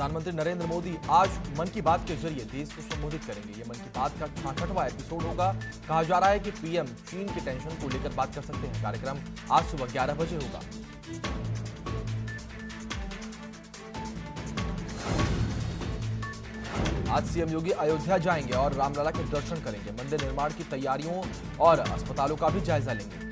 प्रधानमंत्री नरेंद्र मोदी आज मन की बात के जरिए देश को संबोधित करेंगे। ये मन की बात का 66वां एपिसोड होगा। कहा जा रहा है कि पीएम चीन के टेंशन को लेकर बात कर सकते हैं। कार्यक्रम आज सुबह 11 बजे होगा। आज सीएम योगी अयोध्या जाएंगे और रामलला के दर्शन करेंगे। मंदिर निर्माण की तैयारियों और अस्पतालों का भी जायजा लेंगे।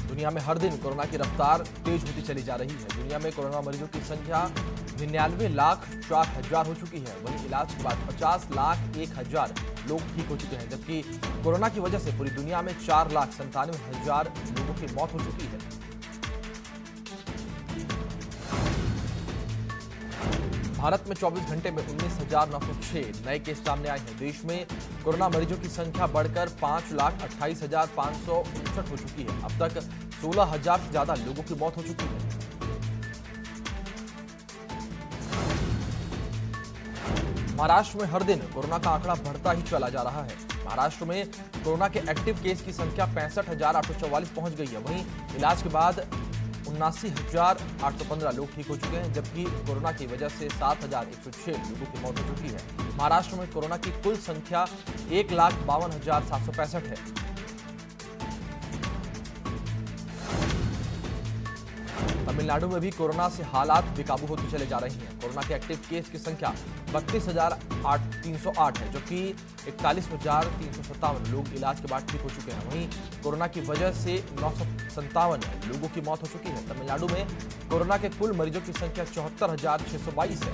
दुनिया में हर दिन कोरोना की रफ्तार तेज होती चली जा रही है। दुनिया में कोरोना मरीजों की संख्या 99,04,000 हो चुकी है। वहीं इलाज के बाद 50,01,000 लोग ठीक हो चुके हैं, जबकि कोरोना की वजह से पूरी दुनिया में 4,97,000 लोगों की मौत हो चुकी है। भारत में 24 घंटे में 19,906 नए केस सामने आए हैं। देश में कोरोना मरीजों की संख्या बढ़कर 5,28,559 हो चुकी है। अब तक 16,000 से ज्यादा लोगों की मौत हो चुकी है। महाराष्ट्र में हर दिन कोरोना का आंकड़ा बढ़ता ही चला जा रहा है। महाराष्ट्र में कोरोना के एक्टिव केस की संख्या 65,844 पहुंच गई है। वहीं इलाज के बाद 79,815 लोग ठीक हो चुके हैं, जबकि कोरोना की वजह से 7,106 लोगों की मौत हो चुकी है। महाराष्ट्र में कोरोना की कुल संख्या 1,52,765 है। तमिलनाडु में भी कोरोना से हालात बेकाबू होते चले जा रही हैं। कोरोना के एक्टिव केस की संख्या 32,308 है, जबकि 41,357 लोग इलाज के बाद ठीक हो चुके हैं। वहीं कोरोना की वजह से 957 लोगों की मौत हो चुकी है। तमिलनाडु में कोरोना के कुल मरीजों की संख्या 74,622 है।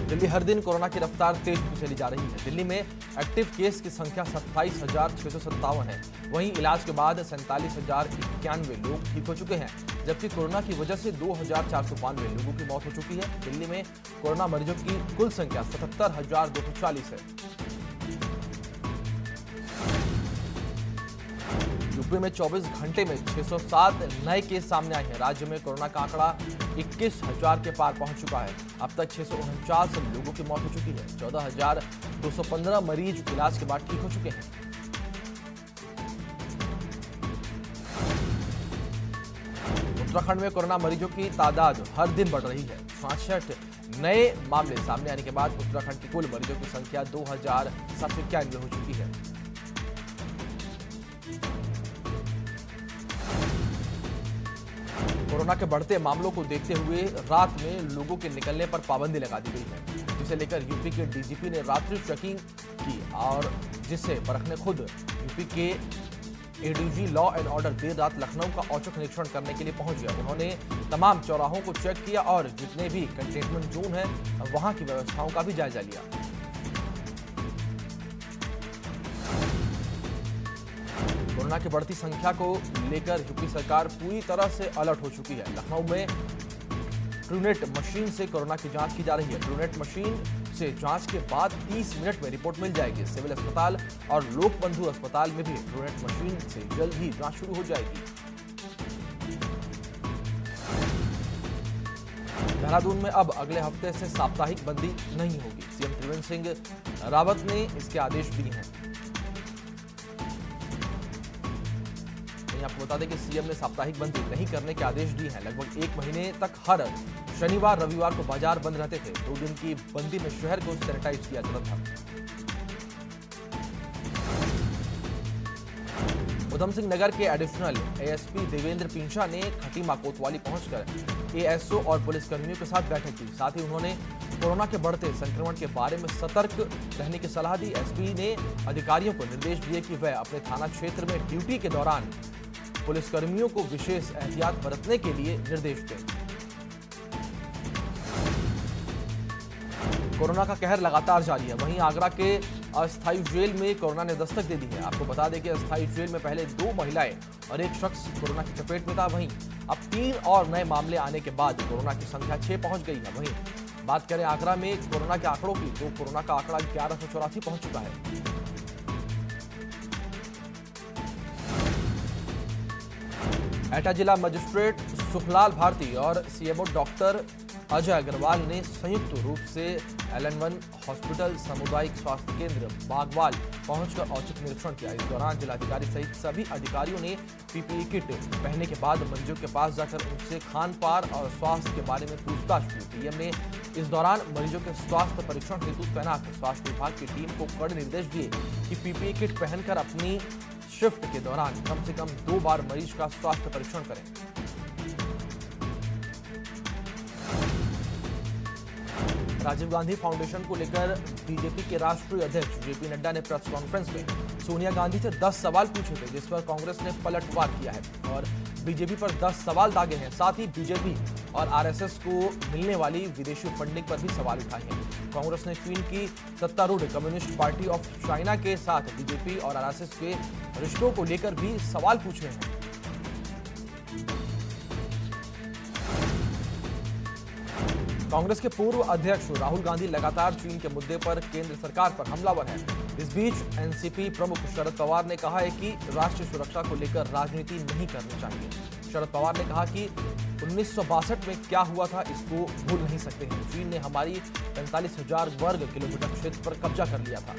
दिल्ली हर दिन कोरोना की रफ्तार तेज होती चली जा रही है। दिल्ली में एक्टिव केस की संख्या 27,657 है। वहीं इलाज के बाद 47,091 लोग ठीक हो चुके हैं, जबकि कोरोना की वजह से 2,492 लोगों की मौत हो चुकी है। दिल्ली में कोरोना मरीजों की कुल संख्या 77,240 है। यूपी में 24 घंटे में 607 नए केस सामने आए हैं। राज्य में कोरोना का आंकड़ा 21,000 के पार पहुंच चुका है। अब तक 649 लोगों की मौत हो चुकी है। 14,215 मरीज इलाज के बाद ठीक हो चुके हैं। उत्तराखंड में कोरोना मरीजों की तादाद हर दिन बढ़ रही है। 66 नए मामले सामने आने के बाद उत्तराखंड की कुल मरीजों की संख्या 2,791 हो चुकी है। कोरोना के बढ़ते मामलों को देखते हुए रात में लोगों के निकलने पर पाबंदी लगा दी गई है, जिसे लेकर यूपी के डीजीपी ने रात्रि चेकिंग की और जिसे परखने खुद यूपी के एडीजी लॉ एंड ऑर्डर देर रात लखनऊ का औचक निरीक्षण करने के लिए पहुंच गया। उन्होंने तमाम चौराहों को चेक किया और जितने भी कंटेनमेंट जोन है वहां की व्यवस्थाओं का भी जायजा लिया। कोरोना की बढ़ती संख्या को लेकर यूपी सरकार पूरी तरह से अलर्ट हो चुकी है। लखनऊ में ट्रूनेट मशीन से कोरोना की जांच की जा रही है। ट्रूनेट मशीन से जांच के बाद 30 मिनट में रिपोर्ट मिल जाएगी। सिविल अस्पताल और लोकबंधु अस्पताल में भी ट्रूनेट मशीन से जल्द ही जांच शुरू हो जाएगी। देहरादून में अब अगले हफ्ते से साप्ताहिक बंदी नहीं होगी। सीएम त्रिवेंद्र सिंह रावत ने इसके आदेश दिए हैं। आपको बता दें कि सीएम ने साप्ताहिक बंदी नहीं करने के आदेश दिए हैं। लगभग 1 महीने तक हर शनिवार रविवार को बाजार बंद रहते थे। 2 दिन की बंदी में शहर को सैनिटाइज किया जाता था। उधम सिंह नगर के एडिशनल एएसपी देवेंद्र पिंचा ने खटीमा कोतवाली पहुंचकर एएसओ और पुलिसकर्मियों के साथ बैठक की। साथ ही उन्होंने कोरोना के बढ़ते संक्रमण के बारे में सतर्क रहने की सलाह दी। एसपी ने अधिकारियों को निर्देश दिए कि वह अपने थाना क्षेत्र में ड्यूटी के दौरान पुलिसकर्मियों को विशेष एहतियात बरतने के लिए निर्देश दें। कोरोना का कहर लगातार जारी है। वहीं आगरा के अस्थायी जेल में कोरोना ने दस्तक दे दी है। आपको बता दें कि अस्थायी जेल में पहले 2 महिलाएं और 1 शख्स कोरोना की चपेट में था। वहीं अब 3 और नए मामले आने के बाद कोरोना की संख्या 6 पहुंच गई है। वहीं बात करें आगरा में कोरोना के आंकड़ों की, तो कोरोना का आंकड़ा 1184 पहुंच चुका है। एटा जिला मजिस्ट्रेट सुखलाल भारती और सीएमओ डॉक्टर अजय अग्रवाल ने संयुक्त रूप से LN1 हॉस्पिटल सामुदायिक स्वास्थ्य केंद्र बागवाल पहुंचकर औचक निरीक्षण किया। इस दौरान जिलाधिकारी सहित सभी अधिकारियों ने PPE किट पहनने के बाद मरीजों के पास जाकर उनसे खान पान और स्वास्थ्य के बारे में पूछताछ की। PM ने इस दौरान मरीजों के स्वास्थ्य परीक्षण हेतु तैनात स्वास्थ्य विभाग की टीम को कड़े निर्देश दिए कि PPE किट पहनकर अपनी शिफ्ट के दौरान कम से कम 2 बार मरीज का स्वास्थ्य परीक्षण करें। राजीव गांधी फाउंडेशन को लेकर बीजेपी के राष्ट्रीय अध्यक्ष JP नड्डा ने प्रेस कॉन्फ्रेंस में सोनिया गांधी से 10 सवाल पूछे थे, जिस पर कांग्रेस ने पलटवार किया है और बीजेपी पर 10 सवाल दागे हैं। साथ ही बीजेपी और RSS को मिलने वाली विदेशी फंडिंग पर भी सवाल उठाए हैं। कांग्रेस ने चीन की सत्तारूढ़ कम्युनिस्ट पार्टी ऑफ चाइना के साथ बीजेपी और RSS के रिश्तों को लेकर भी सवाल पूछे हैं। कांग्रेस के पूर्व अध्यक्ष राहुल गांधी लगातार चीन के मुद्दे पर केंद्र सरकार पर हमलावर हैं। इस बीच एनसीपी प्रमुख शरद पवार ने कहा है कि राष्ट्रीय सुरक्षा को लेकर राजनीति नहीं करनी चाहिए। शरद पवार ने कहा कि 1962 में क्या हुआ था इसको भूल नहीं सकते हैं। चीन ने हमारी 45,000 वर्ग किलोमीटर क्षेत्र पर कब्जा कर लिया था।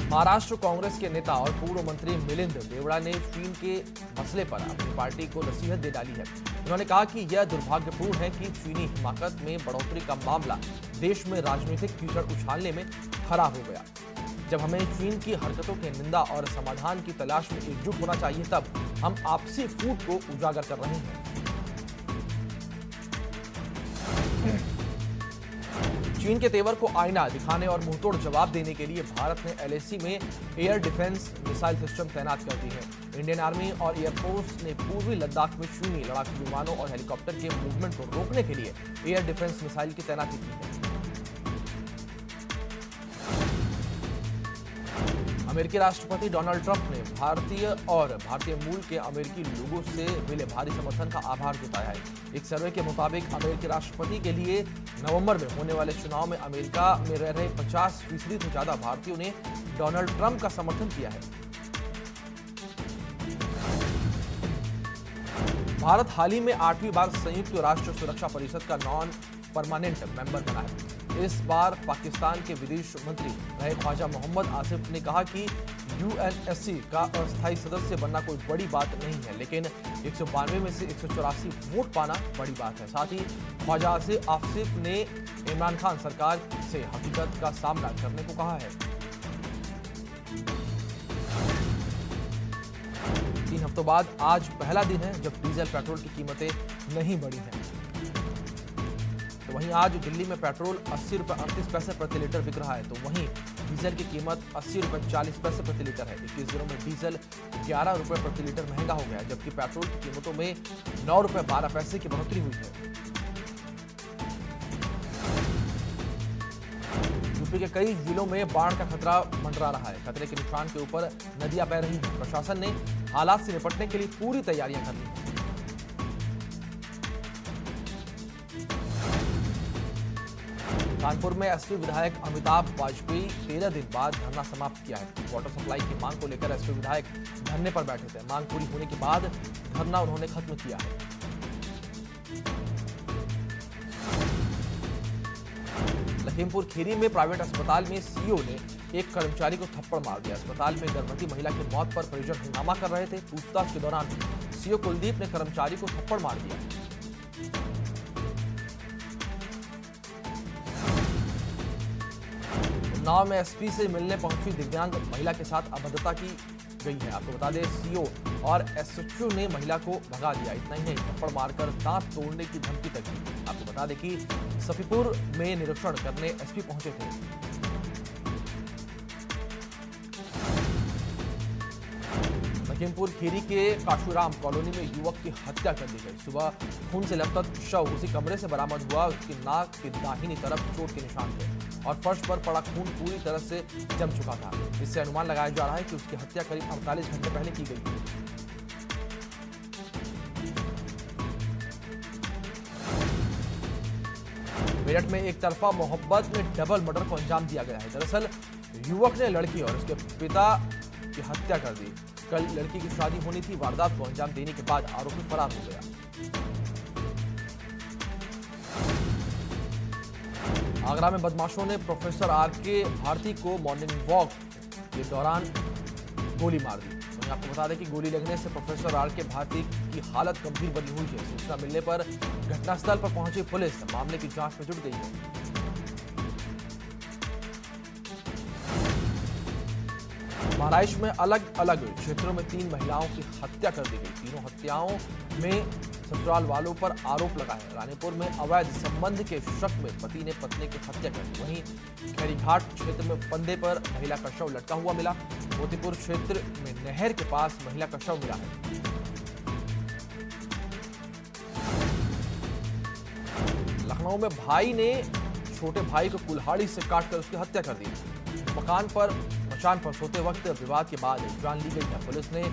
महाराष्ट्र कांग्रेस के नेता और पूर्व मंत्री मिलिंद देवड़ा ने चीन के मसले पर अपनी पार्टी को नसीहत दे डाली है। उन्होंने कहा कि यह दुर्भाग्यपूर्ण है कि चीनी हिमाकत में बढ़ोतरी का मामला देश में राजनीतिक कीचड़ उछालने में खड़ा हो गया। जब हमें चीन की हरकतों की निंदा और समाधान की तलाश में एकजुट होना चाहिए, तब हम आपसी फूट को उजागर कर रहे हैं। चीन के तेवर को आईना दिखाने और मुंहतोड़ जवाब देने के लिए भारत ने LAC में एयर डिफेंस मिसाइल सिस्टम तैनात कर दी है। इंडियन आर्मी और एयरफोर्स ने पूर्वी लद्दाख में चीनी लड़ाकू विमानों और हेलीकॉप्टर के मूवमेंट को रोकने के लिए एयर डिफेंस मिसाइल की तैनाती की है। अमेरिकी राष्ट्रपति डोनाल्ड ट्रंप ने भारतीय मूल के अमेरिकी लोगों से मिले भारी समर्थन का आभार जताया है। एक सर्वे के मुताबिक अमेरिकी राष्ट्रपति के लिए नवंबर में होने वाले चुनाव में अमेरिका में रह रहे 50% से ज्यादा भारतीयों ने डोनाल्ड ट्रंप का समर्थन किया है। भारत हाल ही में 8वीं बार संयुक्त राष्ट्र सुरक्षा परिषद का नॉन परमानेंट मेंबर बना है। इस बार पाकिस्तान के विदेश मंत्री रहे ख्वाजा मोहम्मद आसिफ ने कहा कि UNSC का अस्थायी सदस्य बनना कोई बड़ी बात नहीं है, लेकिन 192 में से 184 वोट पाना बड़ी बात है। साथ ही ख्वाजा आसिफ ने इमरान खान सरकार से हकीकत का सामना करने को कहा है। 3 हफ्तों बाद आज पहला दिन है जब डीजल पेट्रोल की कीमतें नहीं बढ़ी हैं। तो वहीं आज दिल्ली में पेट्रोल 80 रुपये 38 पैसे प्रति लीटर बिक रहा है, तो वहीं डीजल की कीमत 80 रुपये 40 पैसे प्रति लीटर है। 21 दिनों में डीजल 11 रुपये प्रति लीटर महंगा हो गया, जबकि पेट्रोल की कीमतों में 9 रुपये 12 पैसे की बढ़ोतरी हुई है। यूपी के कई जिलों में बाढ़ का खतरा मंडरा रहा है। खतरे के निशान के ऊपर नदियां बह रही हैं। प्रशासन ने हालात से निपटने के लिए पूरी तैयारियां कर ली हैं। कानपुर में एसपी विधायक अमिताभ वाजपेयी 13 दिन बाद धरना समाप्त किया है। वाटर सप्लाई की मांग को लेकर एसपी विधायक धरने पर बैठे थे। मांग पूरी होने के बाद धरना उन्होंने खत्म किया है। लखीमपुर खीरी में प्राइवेट अस्पताल में सीईओ ने एक कर्मचारी को थप्पड़ मार दिया। अस्पताल में गर्भवती महिला की मौत पर परिजन हंगामा कर रहे थे। पूछताछ के दौरान सीईओ कुलदीप ने कर्मचारी को थप्पड़ मार दिया। उन्नाव में एसपी से मिलने पहुंची दिव्यांग महिला के साथ अभद्रता की गई है। आपको बता दें, सीईओ और एसएचओ ने महिला को भगा दिया। इतना ही नहीं, थप्पड़ मारकर दांत तोड़ने की धमकी तक दी। आपको बता दें कि सफीपुर में निरीक्षण करने एसपी पहुंचे थे। लखीमपुर खीरी के काशुराम कॉलोनी में युवक की हत्या कर दी गई। सुबह खून से लथपथ शव उसी कमरे से बरामद हुआ। उसकी नाक की दाहिनी तरफ चोट के निशान थे और फर्श पर पड़ा खून पूरी तरह से जम चुका था। इससे अनुमान लगाया जा रहा है कि उसकी हत्या करीब 48 घंटे पहले की गई थी। मेरठ में एक तरफा मोहब्बत में डबल मर्डर को अंजाम दिया गया है। दरअसल युवक ने लड़की और उसके पिता की हत्या कर दी। कल लड़की की शादी होनी थी। वारदात को अंजाम देने के बाद आरोपी फरार हो गया। आगरा में बदमाशों ने प्रोफेसर आर.के. भारती को मॉर्निंग वॉक के दौरान गोली मार दी। वहीं आपको बता दें कि गोली लगने से प्रोफेसर आर.के. भारती की हालत गंभीर बनी हुई है। सूचना मिलने पर घटनास्थल पर पहुंची पुलिस मामले की जांच में जुट गई है। महाराष्ट्र में अलग अलग क्षेत्रों में 3 महिलाओं की हत्या कर दी गई। तीनों हत्याओं में ससुराल वालों पर आरोप लगा है। रानीपुर में अवैध संबंध के शक में पति ने पत्नी की हत्या कर दी। वहीं खैरीघाट क्षेत्र में फंदे पर महिला का शव लटका हुआ मिला। मोतीपुर क्षेत्र में नहर के पास महिला का शव मिला है। लखनऊ में भाई ने छोटे भाई को कुल्हाड़ी से काटकर उसकी हत्या कर दी। मचान पर सोते वक्त विवाद के बाद जान ली गई है। पुलिस ने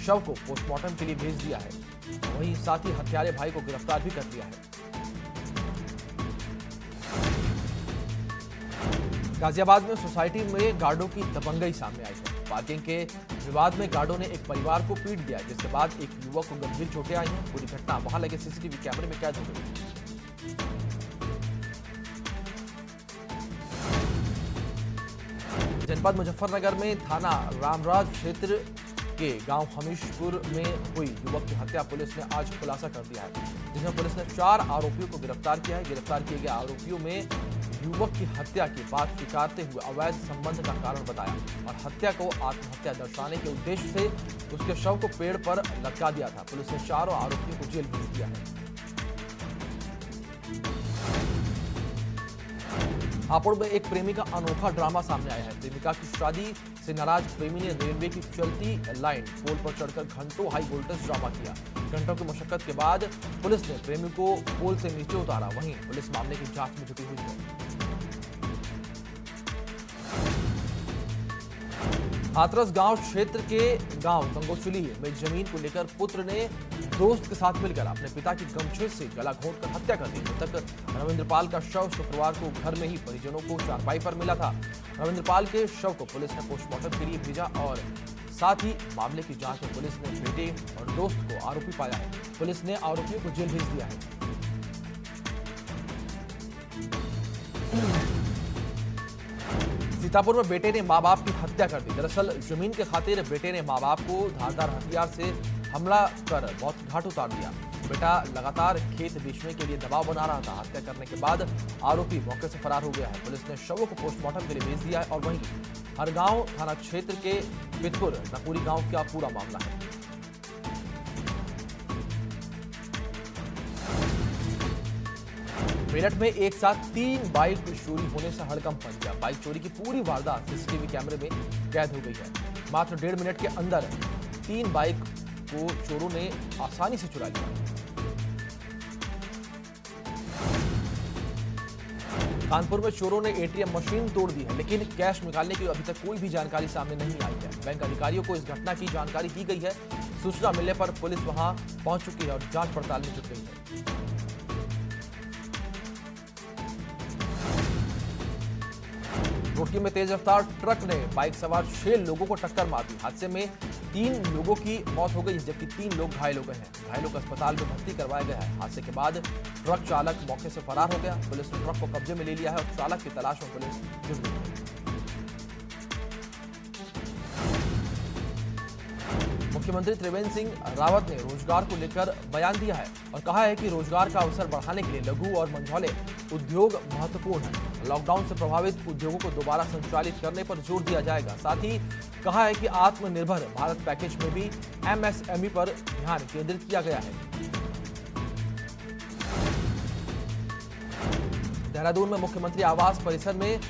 शव को पोस्टमार्टम के लिए भेज दिया है। वहीं साथ ही हत्यारे भाई को गिरफ्तार भी कर लिया है। गाजियाबाद में सोसाइटी में गार्डों की दबंगई सामने आई है। पार्किंग के विवाद में गार्डों ने एक परिवार को पीट दिया, जिसके बाद एक युवक को गंभीर चोटें आई हैं। पूरी घटना वहां लगे सीसीटीवी कैमरे में कैद हो गई। जनपद मुजफ्फरनगर में थाना रामराज क्षेत्र के गांव हमीशपुर में हुई युवक की हत्या पुलिस ने आज खुलासा कर दिया है, जिसमें पुलिस ने 4 आरोपियों को गिरफ्तार किया है। गिरफ्तार किए गए आरोपियों में युवक की हत्या की बात स्वीकारते हुए अवैध संबंध का कारण बताया और हत्या को आत्महत्या दर्शाने के उद्देश्य से उसके शव को पेड़ पर लटका दिया था। पुलिस ने 4 आरोपियों को जेल भेज दिया है। हापुड़ में एक प्रेमी का अनोखा ड्रामा सामने आया है। प्रेमिका की शादी से नाराज प्रेमी ने रेलवे की चलती लाइन पोल पर चढ़कर घंटों हाई वोल्टेज ड्रामा किया। घंटों की मशक्कत के बाद पुलिस ने प्रेमी को पोल से नीचे उतारा। वहीं पुलिस मामले की जांच में जुटी हुई है। हाथरस गांव क्षेत्र के गांव गंगोचुली में जमीन को लेकर पुत्र ने दोस्त के साथ मिलकर अपने पिता की गमछे से गला घोंटकर हत्या कर दी। मृतक रविंद्रपाल का शव शुक्रवार को घर में ही परिजनों को चारपाई पर मिला था। रविंद्रपाल के शव को पुलिस ने पोस्टमार्टम के लिए भेजा और साथ ही मामले की जांच में पुलिस ने बेटे और दोस्त को आरोपी पाया है। पुलिस ने आरोपियों को जेल भेज दिया है। सीतापुर में बेटे ने मां बाप की हत्या कर दी। दरअसल जमीन के खातिर बेटे ने मां बाप को धारदार हथियार से हमला कर मौत की घाट उतार दिया। बेटा लगातार खेत बेचने के लिए दबाव बना रहा था। हत्या करने के बाद आरोपी मौके से फरार हो गया है। पुलिस ने शवों को पोस्टमार्टम के लिए भेज दिया है और वहीं हरगांव थाना क्षेत्र के पितपुर नपुरी गांव का पूरा मामला है। मेरठ में एक साथ 3 बाइक चोरी होने से हड़कंप मच गया। बाइक चोरी की पूरी वारदात सीसीटीवी कैमरे में कैद हो गई है। मात्र 1.5 मिनट के अंदर 3 बाइक को चोरों ने आसानी से चुरा लिया। कानपुर में चोरों ने एटीएम मशीन तोड़ दी है, लेकिन कैश निकालने की अभी तक कोई भी जानकारी सामने नहीं आई है। बैंक अधिकारियों को इस घटना की जानकारी दी गई है। सूचना मिलने पर पुलिस वहां पहुंच चुकी है और जांच पड़ताल में जुट गई है। रुड़की में तेज रफ्तार ट्रक ने बाइक सवार 6 लोगों को टक्कर मार दी। हादसे में 3 लोगों की मौत हो गई, जबकि 3 लोग घायल हो गए हैं। घायलों को अस्पताल में भर्ती करवाया गया है। हादसे के बाद ट्रक चालक मौके से फरार हो गया। पुलिस ने ट्रक को कब्जे में ले लिया है और चालक की तलाश में पुलिस जुट गई है। मुख्यमंत्री त्रिवेंद्र सिंह रावत ने रोजगार को लेकर बयान दिया है और कहा है कि रोजगार का अवसर बढ़ाने के लिए लघु और मझौले उद्योग महत्वपूर्ण है। लॉकडाउन से प्रभावित उद्योगों को दोबारा संचालित करने पर जोर दिया जाएगा। साथ ही कहा है कि आत्मनिर्भर भारत पैकेज में भी एमएसएमई पर ध्यान केंद्रित किया गया है। देहरादून में मुख्यमंत्री आवास परिसर में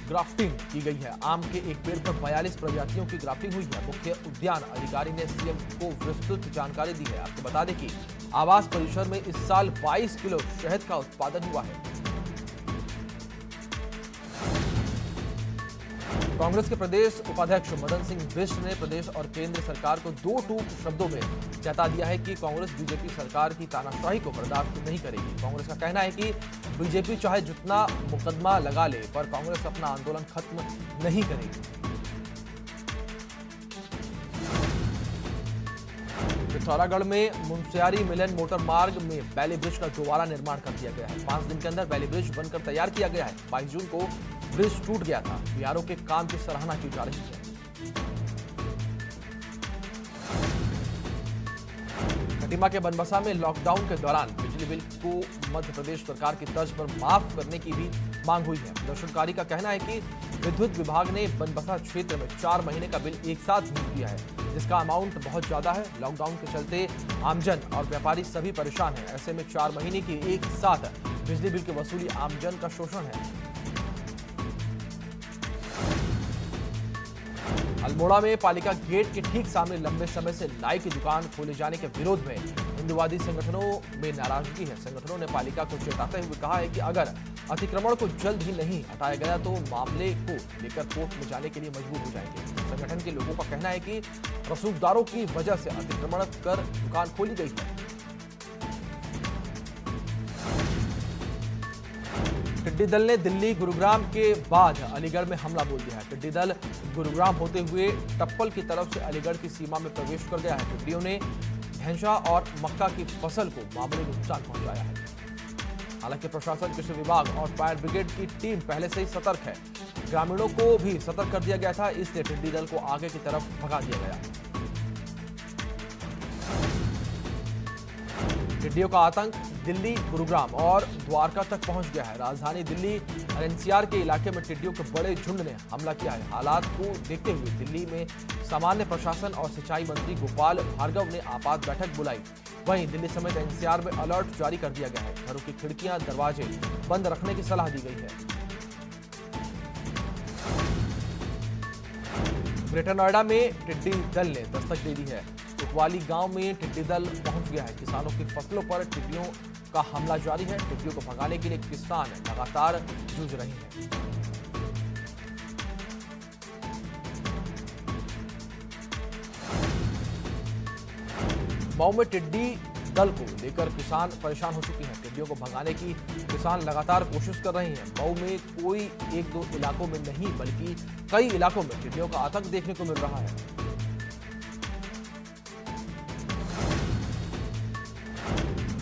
ग्राफ्टिंग की गई है। आम के एक पेड़ पर 42 प्रजातियों की ग्राफ्टिंग हुई है। मुख्य उद्यान अधिकारी ने सीएम को विस्तृत जानकारी दी है। आपको बता दें कि आवास परिसर में इस साल 22 किलो शहद का उत्पादन हुआ है। कांग्रेस के प्रदेश उपाध्यक्ष मदन सिंह बिष्ट ने प्रदेश और केंद्र सरकार को 2 टूक शब्दों में जता दिया है कि कांग्रेस बीजेपी सरकार की तानाशाही को बर्दाश्त नहीं करेगी। कांग्रेस का कहना है कि बीजेपी चाहे जितना मुकदमा लगा ले, पर कांग्रेस अपना आंदोलन खत्म नहीं करेगी। पिथौरागढ़ में मुंशियारी मिलन मोटर मार्ग में बैली ब्रिज का दोबारा निर्माण कर दिया गया है। 5 दिन के अंदर बैली ब्रिज बनकर तैयार किया गया है। 22 जून को ब्रिज टूट गया था। बीआरओ के काम की सराहना की जा रही है। खटीमा के बनबसा में लॉकडाउन के दौरान बिजली बिल को मध्य प्रदेश सरकार की तर्ज पर माफ करने की भी मांग हुई है। प्रदर्शनकारी का कहना है कि विद्युत विभाग ने बनबसा क्षेत्र में 4 महीने का बिल एक साथ भेज दिया है, जिसका अमाउंट बहुत ज्यादा है। लॉकडाउन के चलते आमजन और व्यापारी सभी परेशान हैं। ऐसे में 4 महीने की एक साथ बिजली बिल की वसूली आमजन का शोषण है। अल्मोड़ा में पालिका गेट के ठीक सामने लंबे समय से नाई की दुकान खोले जाने के विरोध में हिंदुवादी संगठनों में नाराजगी है। संगठनों ने पालिका को चेताते हुए कहा है कि अगर अतिक्रमण को जल्द ही नहीं हटाया गया तो मामले को लेकर कोर्ट में जाने के लिए मजबूर हो जाएंगे। संगठन के लोगों का कहना है कि रसूखदारों की वजह से अतिक्रमण कर दुकान खोली गई है। टिड्डी दल ने दिल्ली गुरुग्राम के बाद अलीगढ़ में हमला बोल दिया है। टिड्डी दल गुरुग्राम होते हुए टप्पल की तरफ से अलीगढ़ की सीमा में प्रवेश कर गया है। टिड्डियों ने भैंसा और मक्का की फसल को मामूली नुकसान पहुंचाया है। हालांकि प्रशासन, कृषि विभाग और फायर ब्रिगेड की टीम पहले से ही सतर्क है। ग्रामीणों को भी सतर्क कर दिया गया था, इसलिए टिड्डी दल को आगे की तरफ भगा दिया गया। टिड्डियों का आतंक दिल्ली, गुरुग्राम और द्वारका तक पहुंच गया है। राजधानी दिल्ली और एनसीआर के इलाके में टिड्डियों के बड़े झुंड ने हमला किया है। हालात को देखते हुए दिल्ली में सामान्य प्रशासन और सिंचाई मंत्री गोपाल भार्गव ने आपात बैठक बुलाई। वहीं दिल्ली समेत एनसीआर में अलर्ट जारी कर दिया गया है। घरों की खिड़कियां, दरवाजे बंद रखने की सलाह दी गई है। ग्रेटर नोएडा में टिड्डी दल ने दस्तक दे दी है। कोतवाली गांव में टिड्डी दल पहुंच गया है। किसानों की फसलों पर टिड्डियों का हमला जारी है। टिड्डियों को भगाने के लिए किसान लगातार जूझ रहे हैं। मऊ में टिड्डी दल को लेकर किसान परेशान हो चुके हैं। टिड्डियों को भगाने की किसान लगातार कोशिश कर रहे हैं। मऊ में कोई 1-2 इलाकों में नहीं बल्कि कई इलाकों में टिड्डियों का आतंक देखने को मिल रहा है।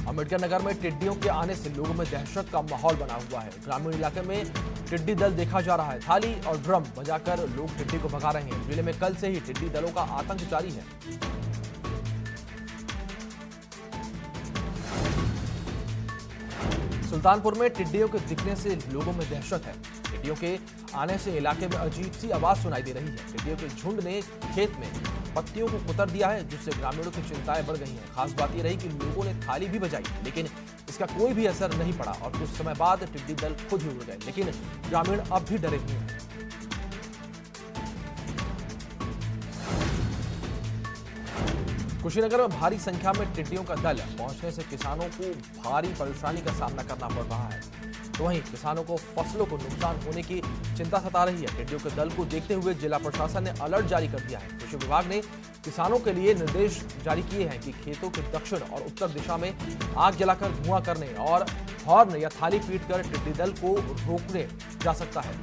अम्बेडकर नगर में टिड्डियों के आने से लोगों में दहशत का माहौल बना हुआ है। ग्रामीण इलाके में टिड्डी दल देखा जा रहा है। थाली और ड्रम बजाकर लोग टिड्डी को भगा रहे हैं। जिले में कल से ही टिड्डी दलों का आतंक जारी है। सुल्तानपुर में टिड्डियों के दिखने से लोगों में दहशत है। टिड्डियों के आने से इलाके में अजीब सी आवाज सुनाई दे रही है। टिड्डियों के झुंड ने खेत में पत्तियों को कुतर दिया है, जिससे ग्रामीणों की चिंताएं बढ़ गई हैं। खास बात यह रही कि लोगों ने थाली भी बजाई, लेकिन इसका कोई भी असर नहीं पड़ा और कुछ समय बाद टिड्डी दल खुद ही उड़ गए। लेकिन ग्रामीण अब भी डरे हुए हैं। कुशीनगर में भारी संख्या में टिड्डियों का दल पहुंचने से किसानों को भारी परेशानी का सामना करना पड़ रहा है। तो वहीं किसानों को फसलों को नुकसान होने की चिंता सता रही है। टिड्डियों के दल को देखते हुए जिला प्रशासन ने अलर्ट जारी कर दिया है। कृषि विभाग ने किसानों के लिए निर्देश जारी किए हैं कि खेतों के दक्षिण और उत्तर दिशा में आग जलाकर धुआं करने और हॉर्न या थाली पीटकर टिड्डी दल को रोकने जा सकता है।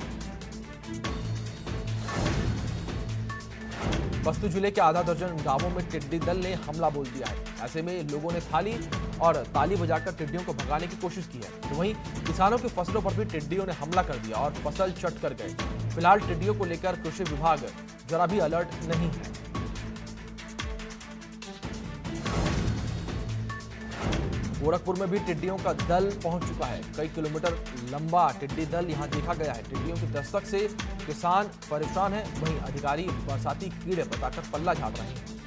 बस्ती जिले के आधा दर्जन गांवों में टिड्डी दल ने हमला बोल दिया है। ऐसे में लोगों ने थाली और ताली बजाकर टिड्डियों को भगाने की कोशिश की है। तो वहीं किसानों की फसलों पर भी टिड्डियों ने हमला कर दिया और फसल चट कर गए। फिलहाल टिड्डियों को लेकर कृषि विभाग जरा भी अलर्ट नहीं है। गोरखपुर में भी टिड्डियों का दल पहुंच चुका है। कई किलोमीटर लंबा टिड्डी दल यहां देखा गया है। टिड्डियों की दस्तक से किसान परेशान हैं, वहीं अधिकारी बरसाती कीड़े बताकर पल्ला झाड़ रहे हैं।